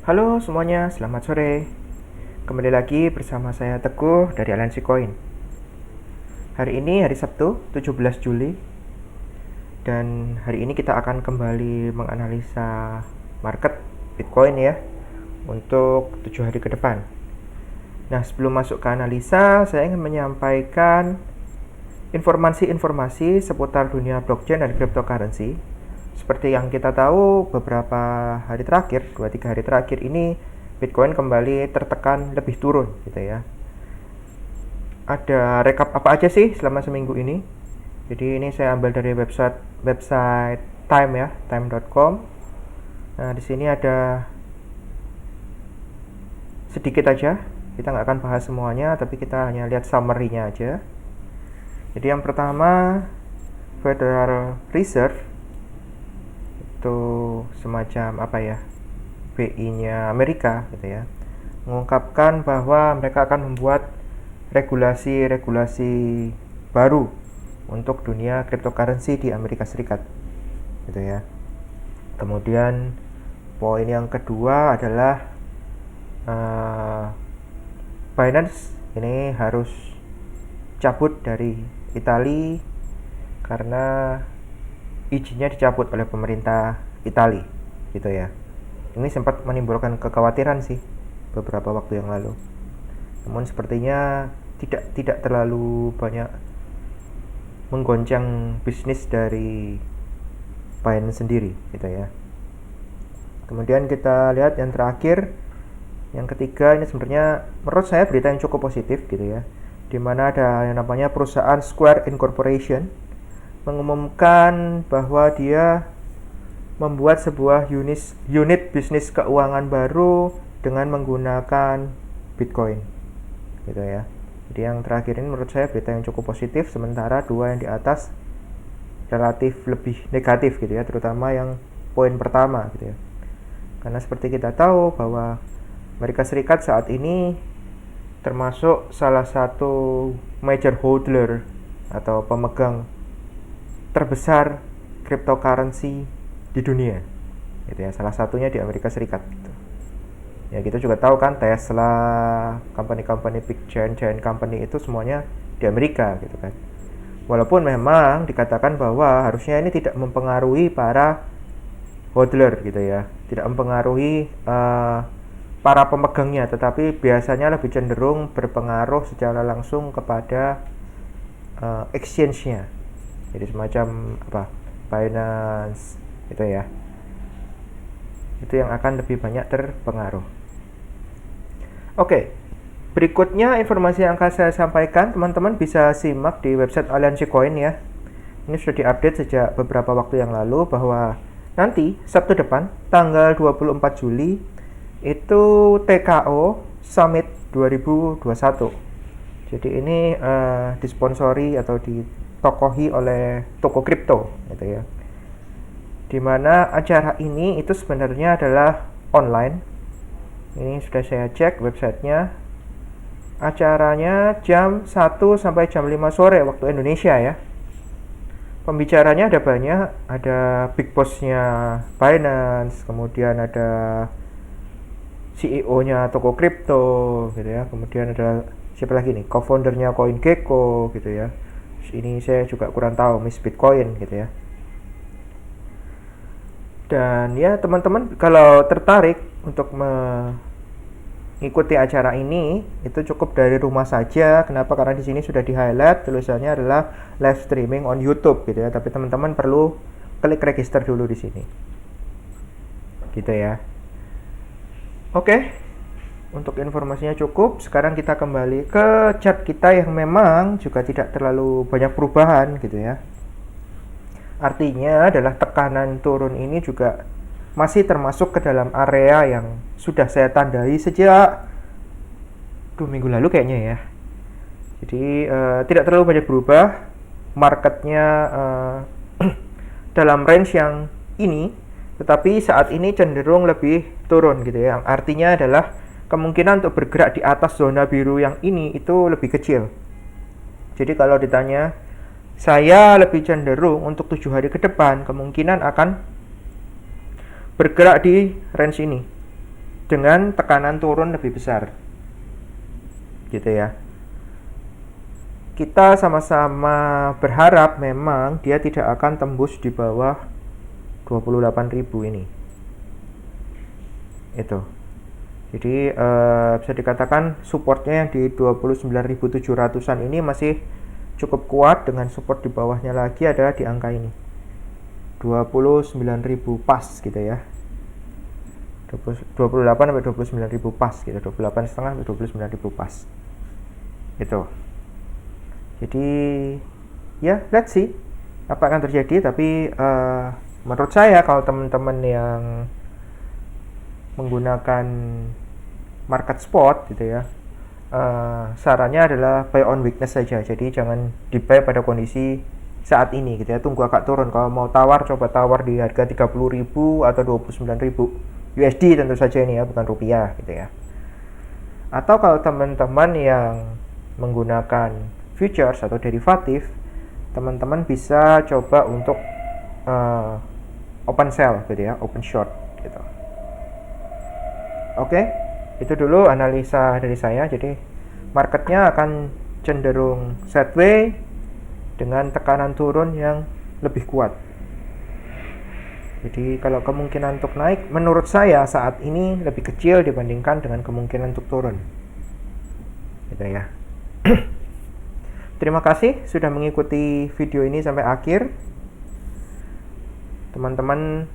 Halo semuanya, selamat sore. Kembali lagi bersama saya Teguh dari Aliansi Koin. Hari ini hari Sabtu, 17 Juli. Dan hari ini kita akan kembali menganalisa market Bitcoin ya untuk 7 hari ke depan. Nah, sebelum masuk ke analisa, saya ingin menyampaikan informasi-informasi seputar dunia blockchain dan cryptocurrency. Seperti yang kita tahu, beberapa hari terakhir, 2-3 hari terakhir ini Bitcoin kembali tertekan lebih turun gitu ya. Ada rekap apa aja sih selama seminggu ini? Jadi ini saya ambil dari website Time ya, time.com. Nah, di sini ada sedikit aja. Kita nggak akan bahas semuanya, tapi kita hanya lihat summary-nya aja. Jadi yang pertama, Federal Reserve itu semacam apa ya, BI-nya Amerika gitu ya, mengungkapkan bahwa mereka akan membuat regulasi-regulasi baru untuk dunia cryptocurrency di Amerika Serikat gitu ya. Kemudian poin yang kedua adalah Binance ini harus cabut dari Italia karena izinnya dicabut oleh pemerintah Italia gitu ya. Ini sempat menimbulkan kekhawatiran sih beberapa waktu yang lalu. Namun sepertinya tidak terlalu banyak menggoncang bisnis dari Binance sendiri gitu ya. Kemudian kita lihat yang terakhir, yang ketiga, ini sebenarnya menurut saya berita yang cukup positif gitu ya, di mana ada yang namanya perusahaan Square Incorporation mengumumkan bahwa dia membuat sebuah unit bisnis keuangan baru dengan menggunakan Bitcoin gitu ya. Jadi yang terakhir ini menurut saya berita yang cukup positif, sementara dua yang di atas relatif lebih negatif gitu ya, terutama yang poin pertama gitu ya. Karena seperti kita tahu bahwa Amerika Serikat saat ini termasuk salah satu major holder atau pemegang terbesar cryptocurrency di dunia gitu ya, salah satunya di Amerika Serikat gitu. Ya kita juga tahu kan, Tesla, company big giant company itu semuanya di Amerika gitu kan. Walaupun memang dikatakan bahwa harusnya ini tidak mempengaruhi para hodler gitu ya, tidak mempengaruhi para pemegangnya, tetapi biasanya lebih cenderung berpengaruh secara langsung kepada exchange-nya. Jadi semacam apa, Binance gitu ya. Itu yang akan lebih banyak terpengaruh. Oke, berikutnya informasi yang akan saya sampaikan, teman-teman bisa simak di website Aliansi Koin ya. Ini sudah diupdate sejak beberapa waktu yang lalu bahwa nanti Sabtu depan tanggal 24 Juli itu TKO Summit 2021. Jadi ini disponsori atau ditokohi oleh toko kripto gitu ya. Dimana acara ini itu sebenarnya adalah online. Ini sudah saya cek websitenya. Acaranya jam 1 sampai jam 5 sore waktu Indonesia ya. Pembicaranya ada banyak, ada big boss-nya Binance, kemudian ada CEO-nya toko kripto gitu ya. Kemudian ada siapa lagi nih? Co-foundernya CoinGecko gitu ya. Ini saya juga kurang tahu, Miss Bitcoin gitu ya. Dan ya teman-teman kalau tertarik untuk mengikuti acara ini itu cukup dari rumah saja. Kenapa? Karena di sini sudah di-highlight tulisannya adalah live streaming on YouTube gitu ya. Tapi teman-teman perlu klik register dulu di sini. Gitu ya. Oke. Untuk informasinya cukup. Sekarang kita kembali ke chart kita yang memang juga tidak terlalu banyak perubahan gitu ya. Artinya adalah tekanan turun ini juga masih termasuk ke dalam area yang sudah saya tandai sejak 2 minggu lalu kayaknya ya. Jadi tidak terlalu banyak berubah. Marketnya dalam range yang ini, tetapi saat ini cenderung lebih turun gitu ya. Yang artinya adalah kemungkinan untuk bergerak di atas zona biru yang ini itu lebih kecil. Jadi kalau ditanya, saya lebih cenderung untuk 7 hari ke depan kemungkinan akan bergerak di range ini dengan tekanan turun lebih besar, gitu ya. Kita sama-sama berharap memang dia tidak akan tembus di bawah 28.000 ini. Itu. Jadi bisa dikatakan supportnya yang di 29.700an ini masih cukup kuat, dengan support di bawahnya lagi adalah di angka ini. 29.000 pas gitu ya. 28 sampai 29.000 pas gitu, 28,5 sampai 29.000 pas. Gitu. Jadi ya let's see apa akan terjadi, tapi menurut saya kalau teman-teman yang menggunakan market spot gitu ya, sarannya adalah buy on weakness saja. Jadi jangan di buy pada kondisi saat ini gitu ya, tunggu agak turun. Kalau mau tawar, coba tawar di harga 30.000 atau 29.000 USD tentu saja ini ya, bukan rupiah gitu ya. Atau kalau teman-teman yang menggunakan futures atau derivatif, teman-teman bisa coba untuk open sell gitu ya, open short gitu. Oke, itu dulu analisa dari saya. Jadi marketnya akan cenderung sideways dengan tekanan turun yang lebih kuat. Jadi kalau kemungkinan untuk naik menurut saya saat ini lebih kecil dibandingkan dengan kemungkinan untuk turun. Gitu ya. Terima kasih sudah mengikuti video ini sampai akhir. Teman-teman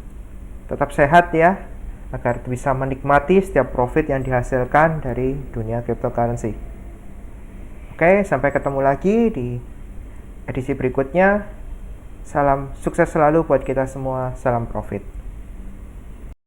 tetap sehat ya, agar bisa menikmati setiap profit yang dihasilkan dari dunia cryptocurrency. Oke, sampai ketemu lagi di edisi berikutnya. Salam sukses selalu buat kita semua. Salam profit.